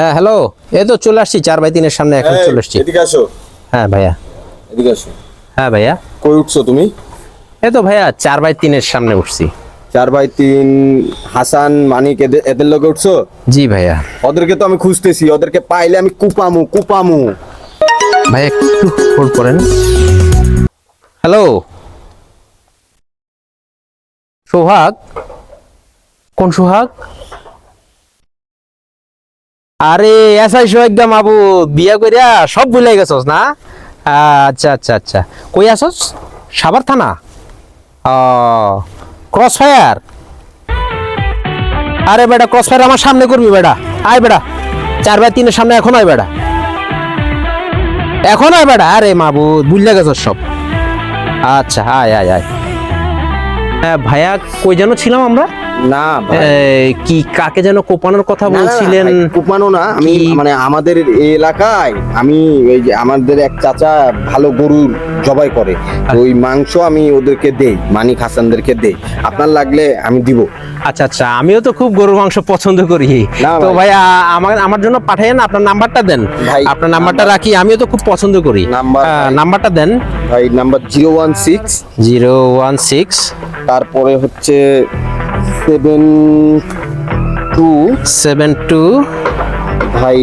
হ্যাঁ হ্যালো, এই তো চলে আসছি 4x3 সামনে এখন চলে আসছি। এদিকে আসো। হ্যাঁ ভাইয়া। এদিকে আসো। হ্যাঁ ভাইয়া। কই উঠছো তুমি? এই তো ভাইয়া 4x3 সামনে উঠছি। 4x3 হাসান মানিক এদের লোকে উঠছো? জি ভাইয়া। ওদেরকে তো আমি খুঁজতেছি, ওদেরকে পাইলে আমি কুপামু। ভাইয়া একটু হোল্ড করেন। হ্যালো সোহাগ, কোন সোহাগ? আরে এসআই সোহাগ দা মাবু, বিয়া কইরা সব ভুলে গেছস না? আচ্ছা আচ্ছা আচ্ছা, কই আসস? সাভার থানা। Cross fire. আরে বেটা, ক্রস ফায়ার আমার সামনে করবি বেটা। আয় বেটা, 4x3 সামনে এখন আয় বেটা, এখন আয় বেটা। আরে মাবু ভুলে গেছস সব। আচ্ছা আয় আয় আয়। হ্যাঁ ভাইয়া, কই যেন ছিলাম আমরা? না ভাই, কি কাকে যেন কোপানোর কথা না, বলছিলেন? ভাই, কুপানো না, আমি কি? মানে আমাদের এই এলাকায় আমি ওই যে আমাদের এক চাচা ভালো গরু জবাই করে, ওই মাংস আমি ওদেরকে দেই, মানিক হাসানদেরকে দেই। আপনার লাগলে আমি দিব। আচ্ছা আচ্ছা, আমিও তো খুব গরুর মাংস পছন্দ করি। না তো ভাই। ভাইয়া আমার জন্য পাঠাইয়েন, আপনার নাম্বারটা দেন। ভাই, আপনার নাম্বারটা রাখি, আমিও তো খুব পছন্দ করি। নাম্বার, নাম্বারটা দেন। ভাই নাম্বার 016 016 তারপরে হচ্ছে 72। ভাই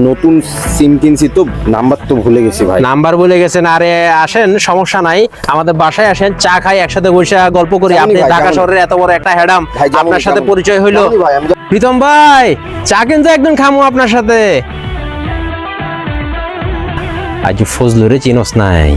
নতুন সিম কিনছি তো, নাম্বার তো ভুলে গেছি ভাই। নাম্বার বলে গেছেন? আরে আসেন, সমস্যা নাই, আমাদের বাসায় আসেন, চা খাই, একসাথে বসে গল্প করি। জানি আপনি ভাই, ঢাকা জানি। শহরের এত বড় একটা হেডাম, ভাই, জানি, আপনার সাথে জানি। পরিচয় হইলো। জানি ভাই, আমি প্রীতম ভাই, চা কিন্তু একদিন খামু আপনার সাথে। আজ ফজলুরে চিনস নাই?